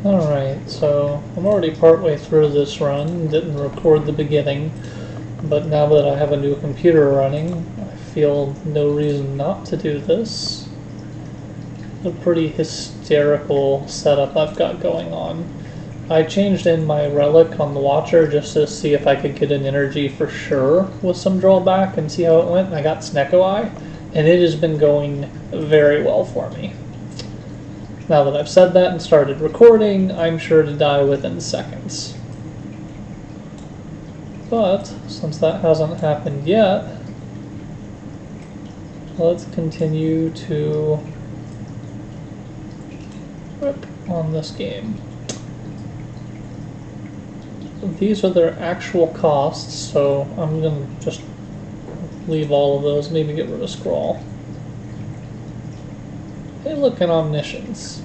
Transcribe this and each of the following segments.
Alright, so I'm already partway through this run, didn't record the beginning, but now that I have a new computer running, I feel no reason not to do this. A pretty hysterical setup I've got going on. I changed in my relic on the watcher just to see if I could get an energy for sure with some drawback and see how it went. I got snecko eye, and it has been going very well for me. Now that I've said that and started recording, I'm sure to die within seconds. But, since that hasn't happened yet, let's continue to rip on this game. These are their actual costs, so I'm going to just leave all of those, maybe get rid of scroll. Hey, look at omniscience.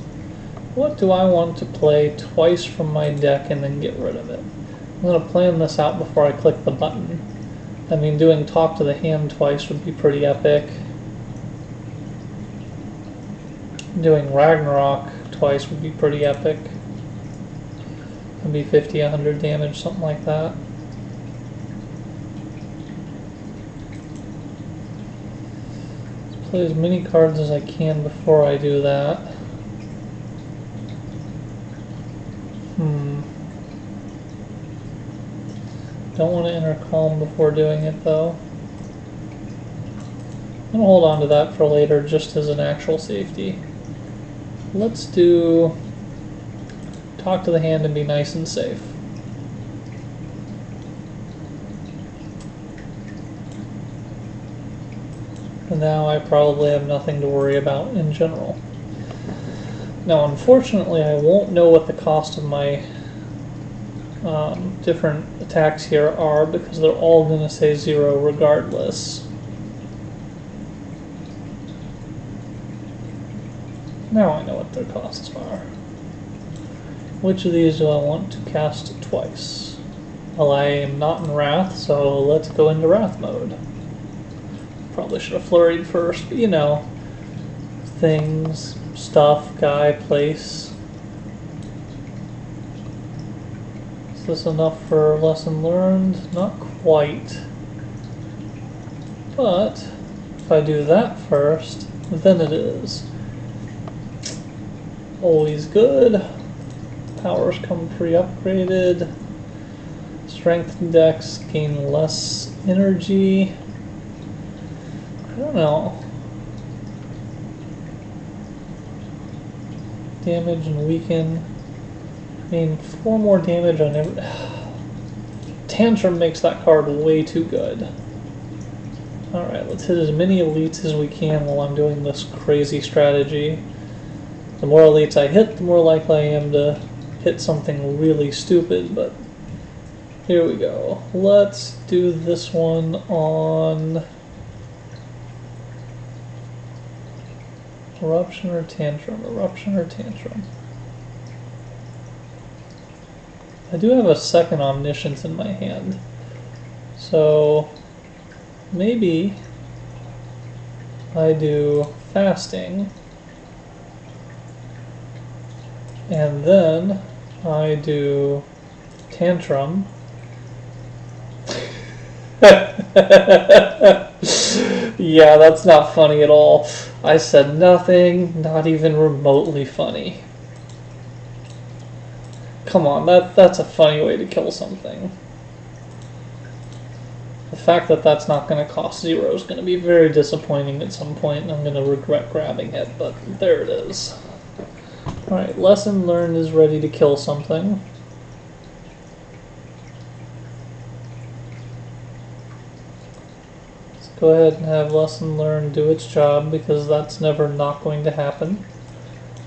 What do I want to play twice from my deck and then get rid of it? I'm going to plan this out before I click the button. I mean, doing talk to the hand twice would be pretty epic. Doing Ragnarok twice would be pretty epic. It'd be 50, 100 damage, something like that. Play as many cards as I can before I do that. Don't want to enter calm before doing it though. I'm going to hold on to that for later just as an actual safety. Let's do talk to the hand and be nice and safe. And now I probably have nothing to worry about in general. Now unfortunately I won't know what the cost of my different attacks here are because they're all going to say 0 regardless. Now I know what their costs are. Which of these do I want to cast twice? Well, I am not in Wrath, so let's go into Wrath mode. Probably should have flurried first, but you know, things, stuff, guy, place. Is this enough for lesson learned? Not quite. But if I do that first, then it is. Always good. Powers come pre-upgraded. Strength and Dex gain less energy. I don't know. Damage and weaken. I mean, 4 more damage on every... Tantrum makes that card way too good. Alright, let's hit as many elites as we can while I'm doing this crazy strategy. The more elites I hit, the more likely I am to hit something really stupid, but here we go. Let's do this one on Eruption or Tantrum? Eruption or Tantrum? I do have a second Omniscience in my hand, so maybe I do Fasting, and then I do Tantrum. Yeah, that's not funny at all. I said nothing, not even remotely funny. Come on, that's a funny way to kill something. The fact that that's not going to cost 0 is going to be very disappointing at some point, and I'm going to regret grabbing it, but there it is. Alright, lesson learned is ready to kill something. Let's go ahead and have lesson learned do its job, because that's never not going to happen.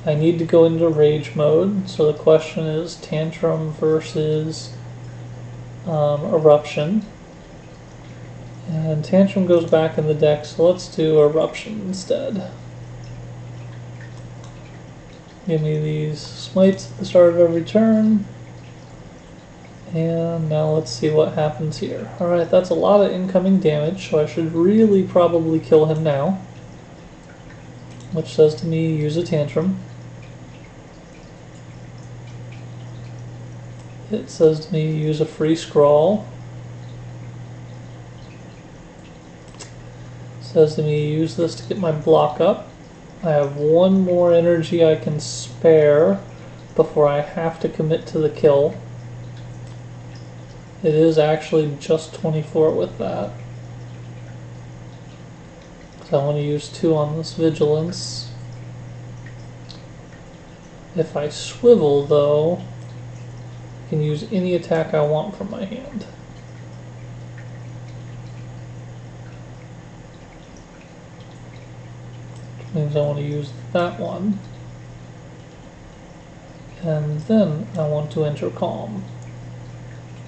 I need to go into rage mode, so the question is Tantrum versus Eruption. And Tantrum goes back in the deck, so let's do Eruption instead. Give me these smites at the start of every turn. And now let's see what happens here. Alright, that's a lot of incoming damage, so I should really probably kill him now. Which says to me, use a Tantrum. It says to me use a free scroll. It says to me use this to get my block up. I have one more energy I can spare before I have to commit to the kill. It is actually just 24 with that. So I want to use 2 on this vigilance. If I swivel though, I can use any attack I want from my hand. Which means I want to use that one. And then I want to enter calm.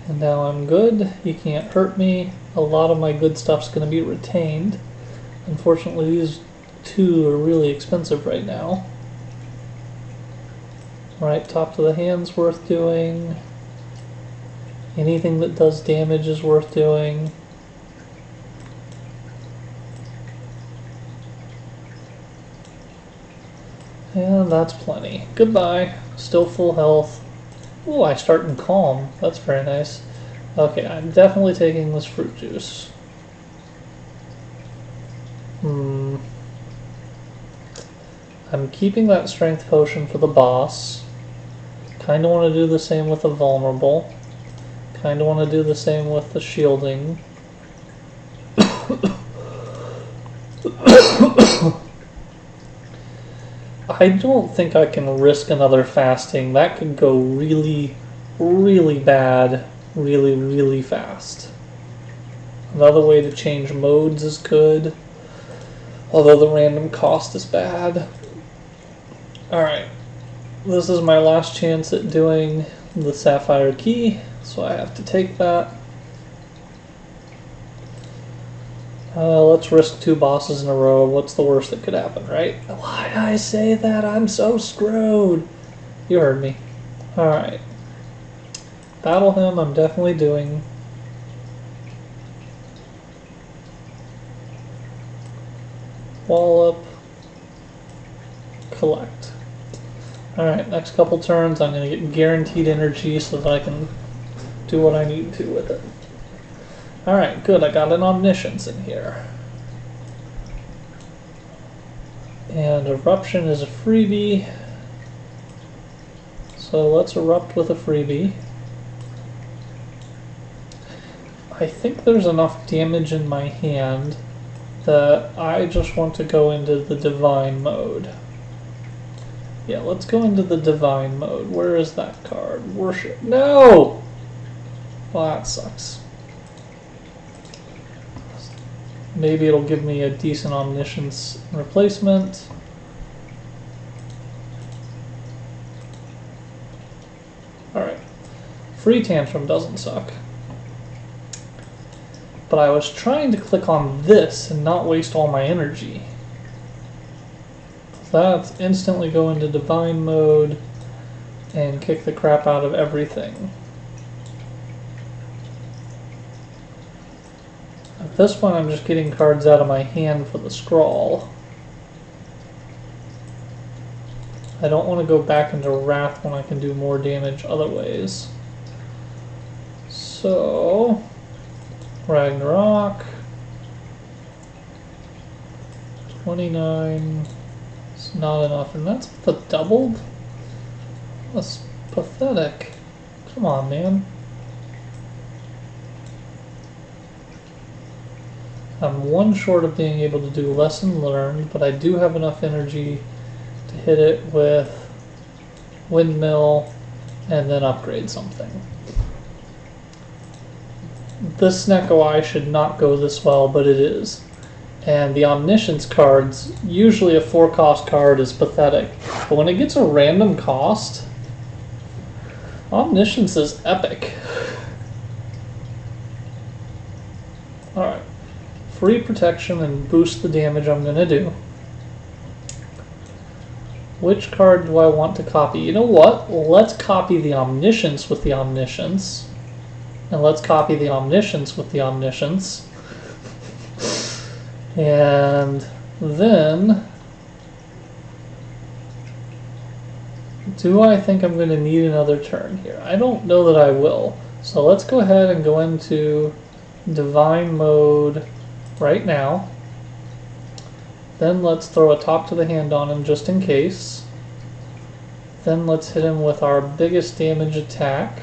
And now I'm good. He can't hurt me. A lot of my good stuff's going to be retained. Unfortunately, these 2 are really expensive right now. Alright, top to the hand's worth doing. Anything that does damage is worth doing. And that's plenty. Goodbye. Still full health. Ooh, I start in calm. That's very nice. Okay, I'm definitely taking this fruit juice. I'm keeping that strength potion for the boss. Kinda want to do the same with the vulnerable. Kinda want to do the same with the shielding. I don't think I can risk another fasting. That could go really, really bad, really, really fast. Another way to change modes is good, although the random cost is bad. Alright, this is my last chance at doing the sapphire key, so I have to take that. Let's risk 2 bosses in a row. What's the worst that could happen, right? Why'd I say that? I'm so screwed. You heard me. Alright. Battle him, I'm definitely doing. Wallop. Collect. Alright, next couple turns I'm going to get guaranteed energy so that I can do what I need to with it. Alright, good, I got an omniscience in here. And eruption is a freebie. So let's erupt with a freebie. I think there's enough damage in my hand that I just want to go into the divine mode. Yeah, let's go into the divine mode. Where is that card? Worship. No! Well, that sucks. Maybe it'll give me a decent omniscience replacement. Alright. Free tantrum doesn't suck. But I was trying to click on this and not waste all my energy. Let's instantly go into divine mode and kick the crap out of everything. At this point I'm just getting cards out of my hand for the scroll. I don't want to go back into Wrath when I can do more damage other ways. So, Ragnarok, 29, it's not enough, and that's the doubled? That's pathetic. Come on, man. I'm 1 short of being able to do lesson learned, but I do have enough energy to hit it with windmill and then upgrade something. This snecko eye should not go this well, but it is. And the omniscience cards, usually a 4-cost card is pathetic, but when it gets a random cost, omniscience is epic. Alright. Free protection and boost the damage I'm going to do. Which card do I want to copy? You know what? Let's copy the omniscience with the omniscience. And let's copy the omniscience with the omniscience. And then Do I think I'm going to need another turn here? I don't know that I will. So let's go ahead and go into divine mode right now. Then let's throw a top to the hand on him just in case. Then let's hit him with our biggest damage attack.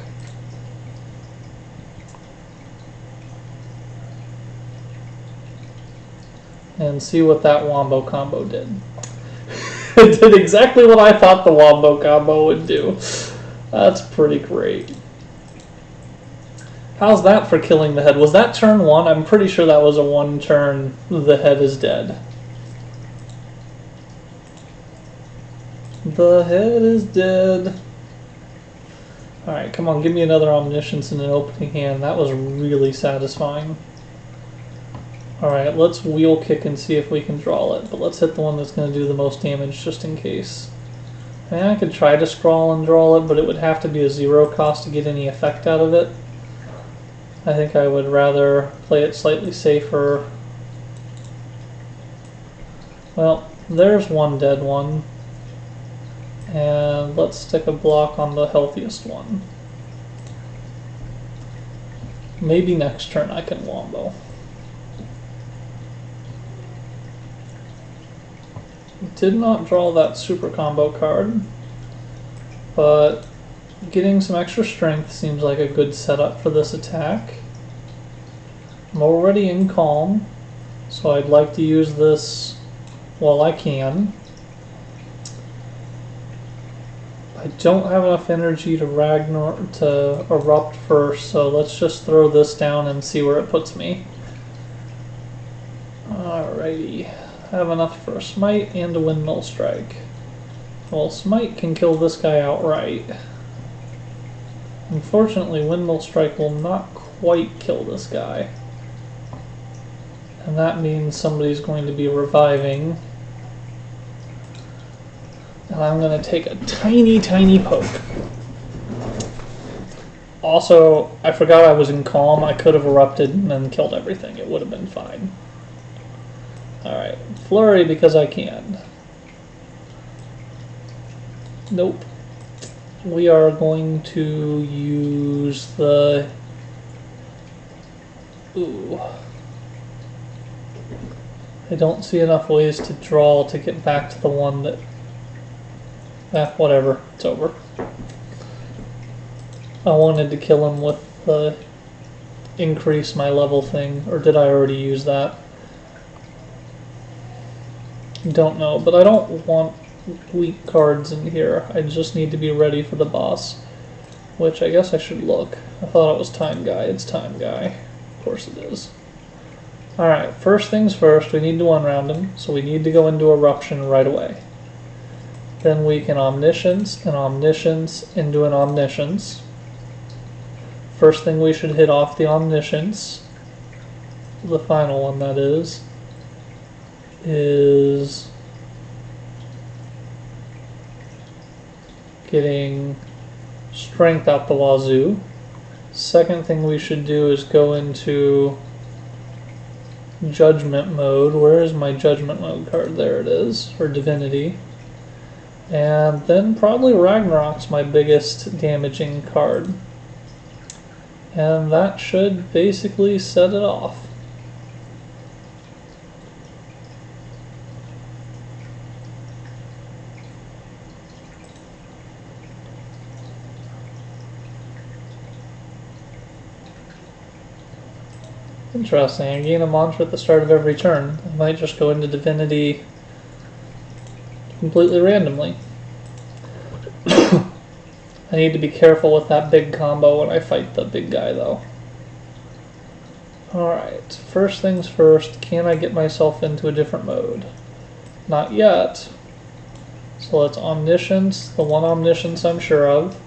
And see what that wombo combo did. It did exactly what I thought the wombo combo would do. That's pretty great. How's that for killing the head? Was that turn 1? I'm pretty sure that was a 1 turn. The head is dead. The head is dead. Alright, come on, give me another omniscience and an opening hand. That was really satisfying. Alright, let's wheel kick and see if we can draw it, but let's hit the one that's going to do the most damage just in case. I mean, I could try to scrawl and draw it, but it would have to be a 0 cost to get any effect out of it. I think I would rather play it slightly safer. Well, there's one dead one. And let's stick a block on the healthiest one. Maybe next turn I can wombo. Did not draw that super combo card, but getting some extra strength seems like a good setup for this attack. I'm already in calm, so I'd like to use this while I can. I don't have enough energy to erupt first, so let's just throw this down and see where it puts me. Alrighty, I have enough for a smite and a windmill strike. Well, smite can kill this guy outright. Unfortunately, windmill strike will not quite kill this guy. And that means somebody's going to be reviving. And I'm going to take a tiny, tiny poke. Also, I forgot I was in calm. I could have erupted and then killed everything. It would have been fine. Alright, flurry because I can. Nope. We are going to use the... Ooh. I don't see enough ways to draw to get back to the one that... whatever. It's over. I wanted to kill him with the increase my level thing, or did I already use that? Don't know, but I don't want weak cards in here. I just need to be ready for the boss, which I guess I should look. I thought it was Time Guy. It's Time Guy. Of course it is. Alright, first things first, we need to unround him, so we need to go into Eruption right away. Then we can Omniscience and Omniscience into an Omniscience. First thing we should hit off the Omniscience, the final one that is getting strength out the wazoo. Second thing we should do is go into Judgment mode. Where is my Judgment mode card? There it is, or Divinity. And then probably Ragnarok's my biggest damaging card. And that should basically set it off. Interesting, I gain a mantra at the start of every turn. I might just go into Divinity completely randomly. I need to be careful with that big combo when I fight the big guy though. Alright, first things first, can I get myself into a different mode? Not yet. So let's Omniscience, the one Omniscience I'm sure of.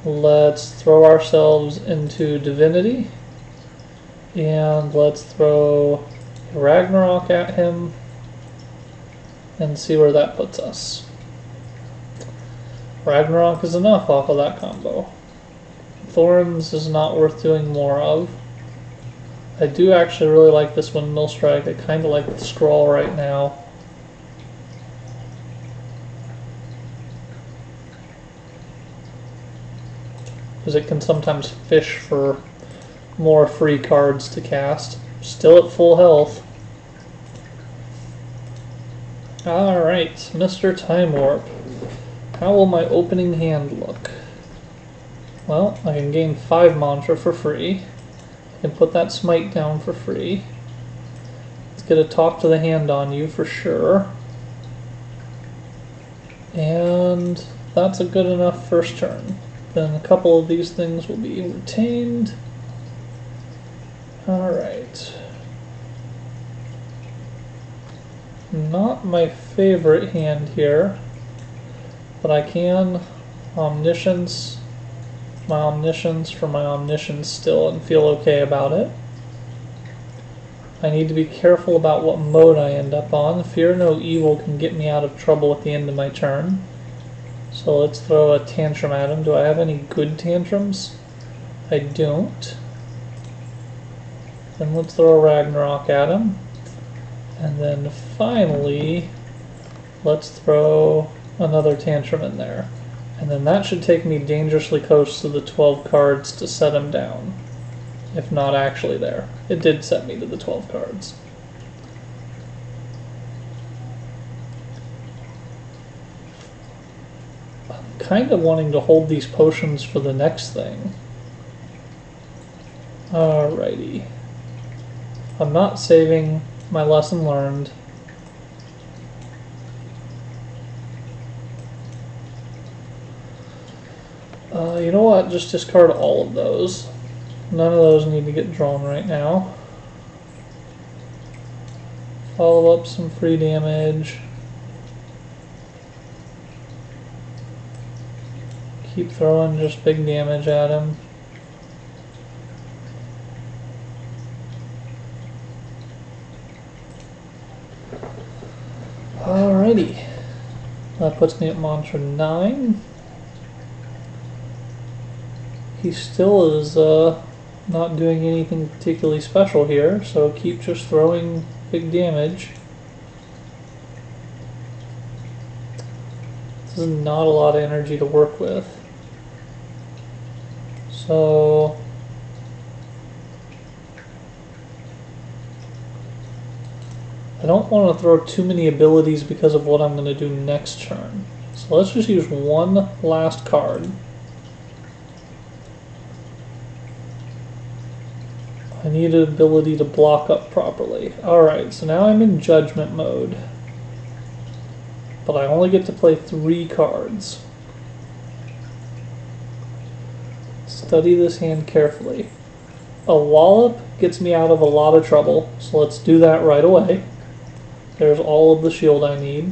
Let's throw ourselves into Divinity. And let's throw Ragnarok at him and see where that puts us. Ragnarok is enough off of that combo. Thorns is not worth doing more of. I do actually really like this windmill strike. I kind of like the scroll right now. because it can sometimes fish for more free cards to cast. Still at full health. Alright, Mr. Time Warp. How will my opening hand look? Well, I can gain 5 mantra for free. I can put that smite down for free. Let's get a talk to the hand on you for sure. And that's a good enough first turn. Then a couple of these things will be retained. Alright. Not my favorite hand here, but I can omniscience my omniscience for my omniscience still and feel okay about it. I need to be careful about what mode I end up on. Fear no evil can get me out of trouble at the end of my turn. So let's throw a tantrum at him. Do I have any good tantrums? I don't. Then let's throw a Ragnarok at him. And then finally, let's throw another tantrum in there. And then that should take me dangerously close to the 12 cards to set him down. If not actually there. It did set me to the 12 cards. I'm kind of wanting to hold these potions for the next thing. Alrighty. I'm not saving my lesson learned. You know what? Just discard all of those. None of those need to get drawn right now. Follow up some free damage. Keep throwing just big damage at him. Alrighty. That puts me at mantra 9. He still is not doing anything particularly special here, so keep just throwing big damage. This is not a lot of energy to work with. So I don't want to throw too many abilities because of what I'm going to do next turn. So let's just use one last card. I need an ability to block up properly. Alright, so now I'm in judgment mode. But I only get to play 3 cards. Study this hand carefully. A wallop gets me out of a lot of trouble, so let's do that right away. There's all of the shield I need.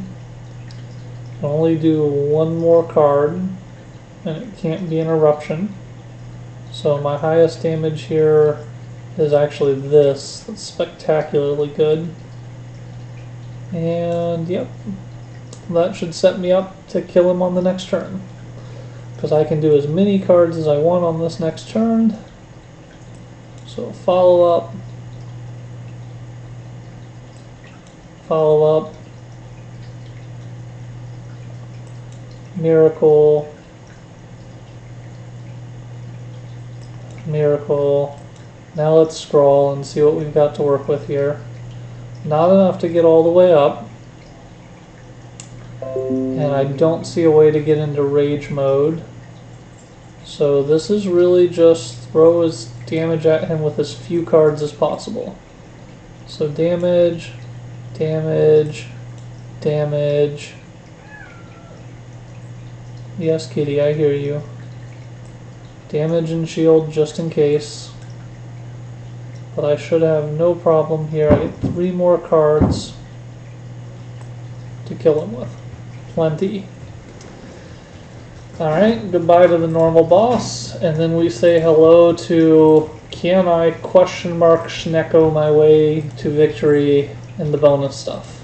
I can only do 1 more card, and it can't be an eruption. So my highest damage here is actually this. That's spectacularly good. And yep, that should set me up to kill him on the next turn. Because I can do as many cards as I want on this next turn. So follow up. Follow up. Miracle. Miracle. Now let's scroll and see what we've got to work with here. Not enough to get all the way up. And I don't see a way to get into rage mode. So this is really just throw as damage at him with as few cards as possible. So damage, damage, damage. Yes, kitty, I hear you. Damage and shield just in case. But I should have no problem here. I get 3 more cards to kill him with. Plenty. Alright, goodbye to the normal boss. And then we say hello to can I question mark snecko my way to victory in the bonus stuff.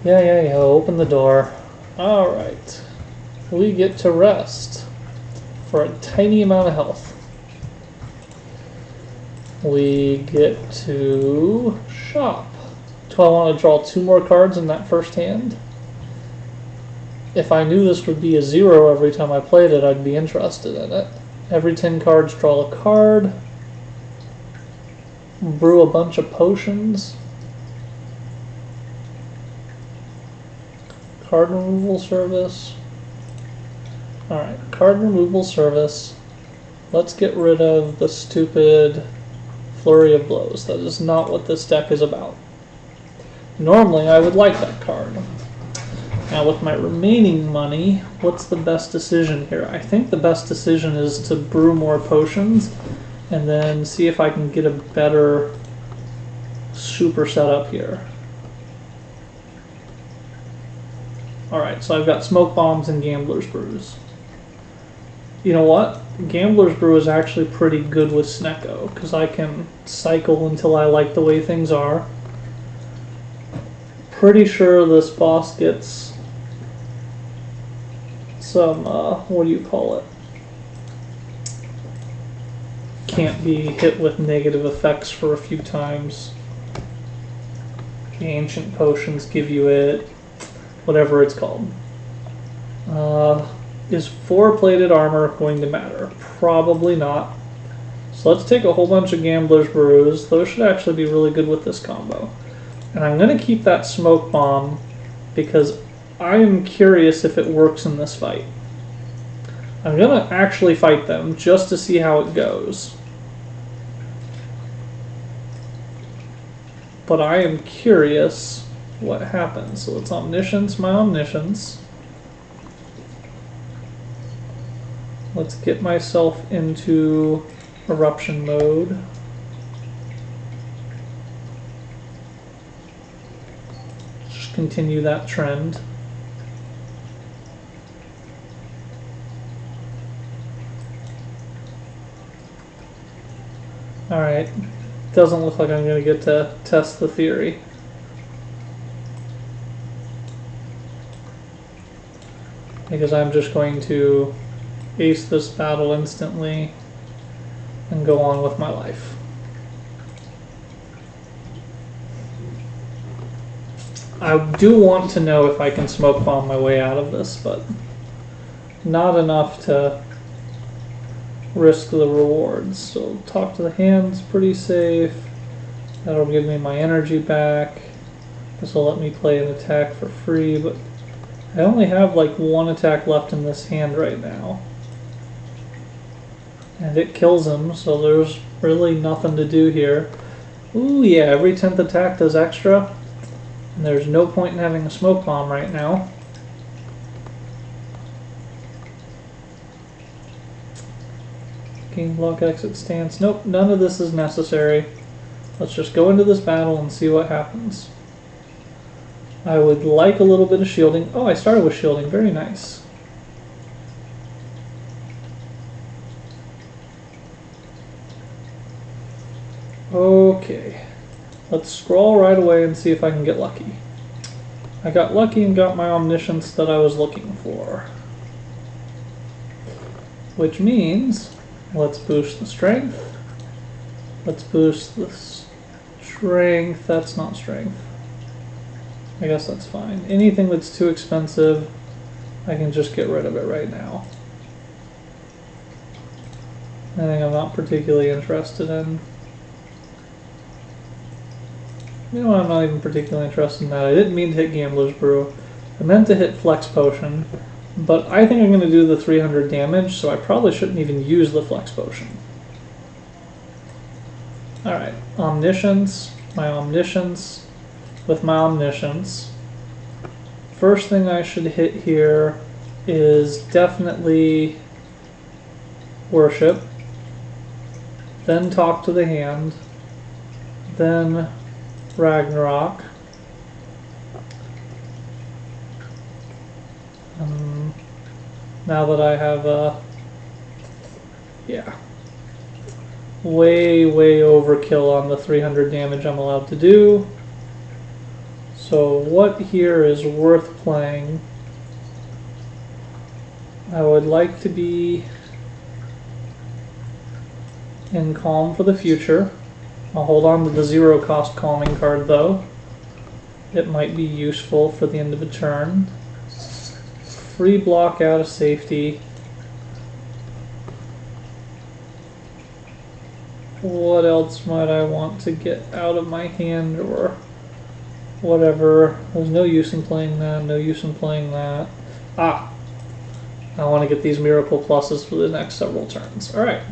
Yeah, open the door. Alright. We get to rest. For a tiny amount of health. We get to shop. Do I want to draw 2 more cards in that first hand? If I knew this would be a 0 every time I played it, I'd be interested in it. Every 10 cards, draw a card. Brew a bunch of potions. Card removal service. Alright, card removal service. Let's get rid of the stupid flurry of blows. That is not what this deck is about. Normally I would like that card. Now with my remaining money, what's the best decision here? I think the best decision is to brew more potions and then see if I can get a better super setup here. Alright, so I've got smoke bombs and gambler's brews. You know what? Gambler's brew is actually pretty good with snecko because I can cycle until I like the way things are. Pretty sure this boss gets some, what do you call it? Can't be hit with negative effects for a few times. The ancient potions give you it, whatever it's called. Is 4-plated armor going to matter? Probably not. So let's take a whole bunch of Gambler's Brews. Those should actually be really good with this combo. And I'm going to keep that smoke bomb because I am curious if it works in this fight. I'm going to actually fight them just to see how it goes. But I am curious what happens. So it's Omniscience, my Omniscience. Let's get myself into eruption mode. Just continue that trend. Alright, doesn't look like I'm going to get to test the theory. Because I'm just going to ace this battle instantly and go on with my life. I do want to know if I can smoke bomb my way out of this, but not enough to risk the rewards. So talk to the hand's pretty safe. That'll give me my energy back. This will let me play an attack for free, but I only have like one attack left in this hand right now. And it kills him, so there's really nothing to do here. Ooh yeah, every 10th attack does extra. And there's no point in having a smoke bomb right now. Game block, exit stance. Nope, none of this is necessary. Let's just go into this battle and see what happens. I would like a little bit of shielding. Oh, I started with shielding. Very nice. Okay. Let's scroll right away and see if I can get lucky. I got lucky and got my omniscience that I was looking for. Which means, let's boost the strength. Let's boost the strength. That's not strength. I guess that's fine. Anything that's too expensive, I can just get rid of it right now. Anything I'm not particularly interested in. You know what, I'm not even particularly interested in that. I didn't mean to hit Gambler's Brew. I meant to hit Flex Potion, but I think I'm going to do the 300 damage, so I probably shouldn't even use the Flex Potion. Alright, Omniscience, my Omniscience, with my Omniscience. First thing I should hit here is definitely Worship, then Talk to the Hand, then Ragnarok. Now that I have yeah, way overkill on the 300 damage I'm allowed to do. So what here is worth playing? I would like to be in Calm for the future. I'll hold on to the 0 cost calming card though. It might be useful for the end of a turn. free block out of safety. What else might I want to get out of my hand or whatever? There's no use in playing that, no use in playing that. Ah! I want to get these miracle pluses for the next several turns. Alright.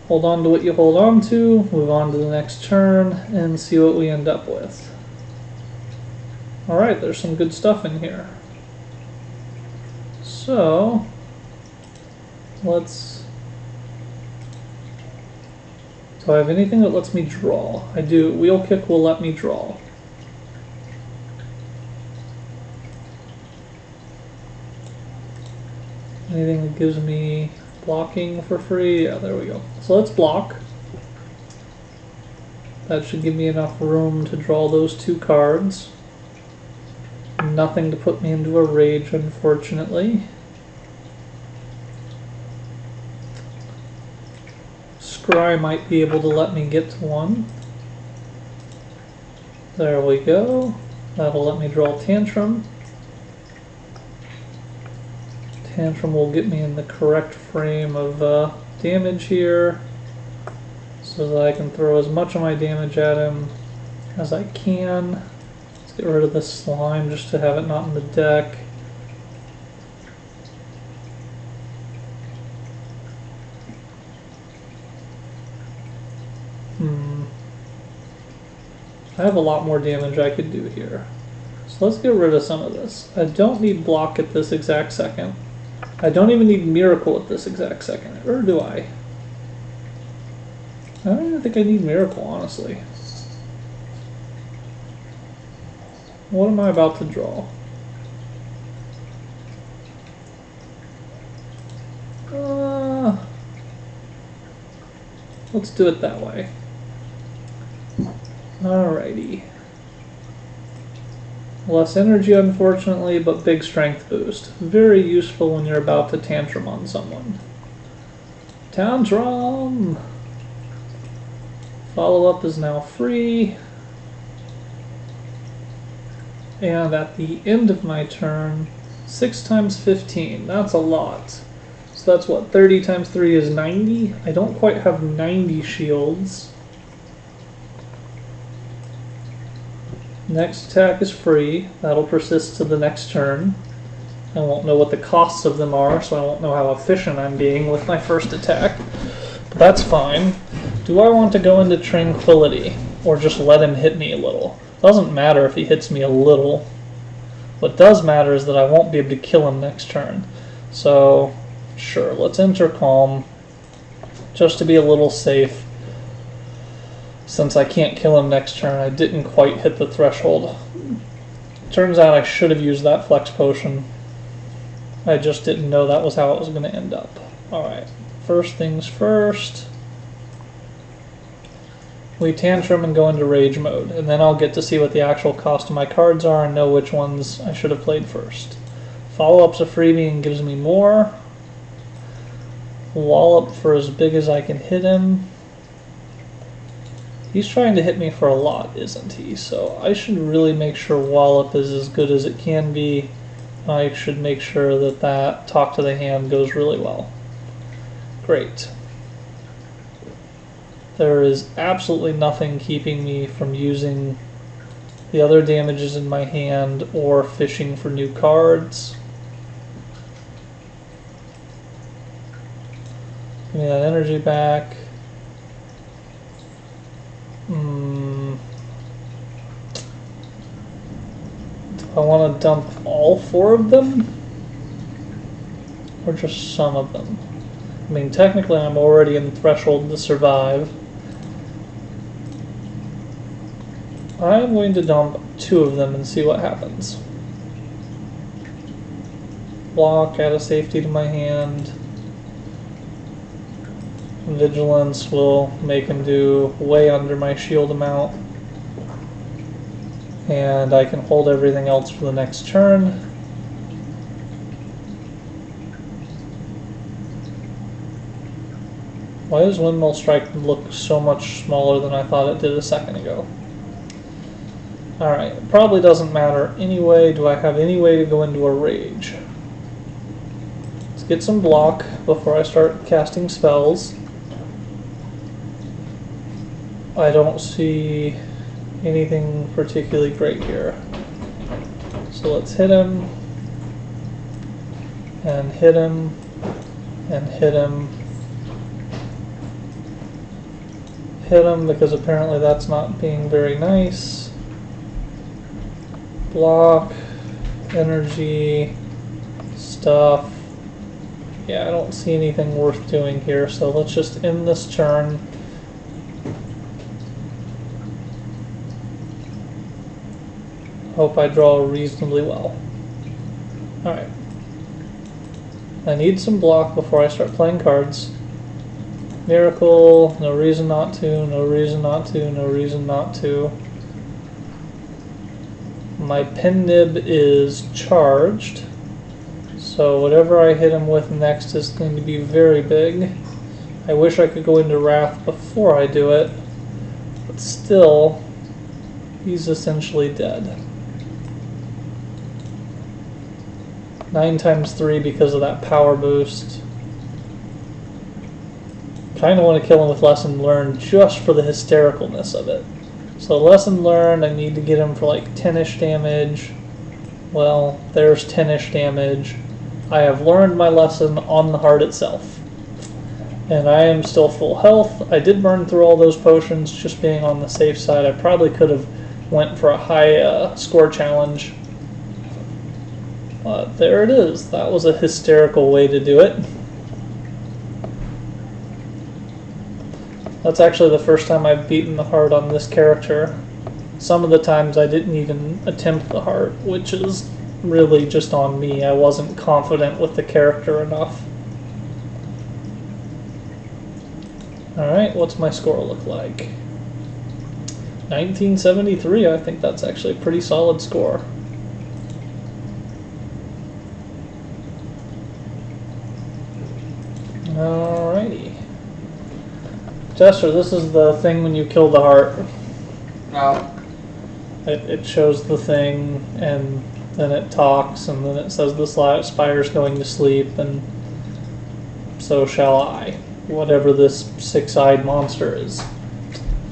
Hold on to what you hold on to, move on to the next turn, and see what we end up with. Alright, there's some good stuff in here. So, let's... Do I have anything that lets me draw? I do. Wheel kick will let me draw. Anything that gives me blocking for free? Yeah, there we go. So let's block. That should give me enough room to draw those 2 cards. Nothing to put me into a rage, unfortunately. Scry might be able to let me get to 1. There we go. That'll let me draw Tantrum. Tantrum will get me in the correct frame of damage here, so that I can throw as much of my damage at him as I can. Let's get rid of this slime just to have it not in the deck. I have a lot more damage I could do here. So let's get rid of some of this. I don't need block at this exact second. I don't even need miracle at this exact second. Or do I? I don't even think I need miracle, honestly. What am I about to draw? Let's do it that way. Alrighty. Less energy, unfortunately, but big strength boost. Very useful when you're about to tantrum on someone. Tantrum! Follow-up is now free. And at the end of my turn, 6 times 15. That's a lot. So that's what, 30 times 3 is 90? I don't quite have 90 shields. Next attack is free. That'll persist to the next turn. I won't know what the costs of them are, so I won't know how efficient I'm being with my first attack. But that's fine. Do I want to go into Tranquility, or just let him hit me a little? Doesn't matter if he hits me a little. What does matter is that I won't be able to kill him next turn. So, sure, let's enter Calm, just to be a little safe. Since I can't kill him next turn, I didn't quite hit the threshold. Turns out I should have used that Flex Potion. I just didn't know that was how it was going to end up. Alright, first things first. We Tantrum and go into Rage mode, and then I'll get to see what the actual cost of my cards are and know which ones I should have played first. Follow-up's a freebie and gives me more. Wallop for as big as I can hit him. He's trying to hit me for a lot, isn't he? So I should really make sure Wallop is as good as it can be. I should make sure that that Talk to the Hand goes really well. Great. There is absolutely nothing keeping me from using the other damages in my hand or fishing for new cards. Give me that energy back. Do I want to dump all 4 of them? Or just some of them? I mean, technically I'm already in threshold to survive. I'm going to dump 2 of them and see what happens. Block, add a safety to my hand. Vigilance will make him do way under my shield amount. And I can hold everything else for the next turn. Why does Windmill Strike look so much smaller than I thought it did a second ago? Alright, probably doesn't matter anyway. Do I have any way to go into a rage? Let's get some block before I start casting spells. I don't see anything particularly great here. So let's hit him, and hit him, and hit him. Hit him because apparently that's not being very nice. Block, energy, stuff. Yeah, I don't see anything worth doing here, so let's just end this turn. Hope I draw reasonably well. Alright. I need some block before I start playing cards. Miracle, no reason not to, no reason not to, no reason not to. My pen nib is charged, so whatever I hit him with next is going to be very big. I wish I could go into Wrath before I do it, but still, he's essentially dead. 9 times 3 because of that power boost. Kind of want to kill him with Lesson Learned just for the hystericalness of it. So Lesson Learned, I need to get him for like 10-ish damage. Well, there's 10-ish damage. I have learned my lesson on the heart itself. And I am still full health. I did burn through all those potions just being on the safe side. I probably could have went for a high score challenge. But there it is. That was a hysterical way to do it. That's actually the first time I've beaten the heart on this character. Some of the times I didn't even attempt the heart, which is really just on me. I wasn't confident with the character enough. Alright, what's my score look like? 1973, I think that's actually a pretty solid score. Alrighty. Jester, this is the thing when you kill the heart. No. It shows the thing, and then it talks, and then it says the spire's going to sleep, and so shall I. Whatever this 6-eyed monster is.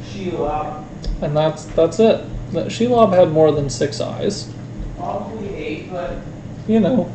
Shelob. And that's it. Shelob had more than 6 eyes. Probably 8, but... You know,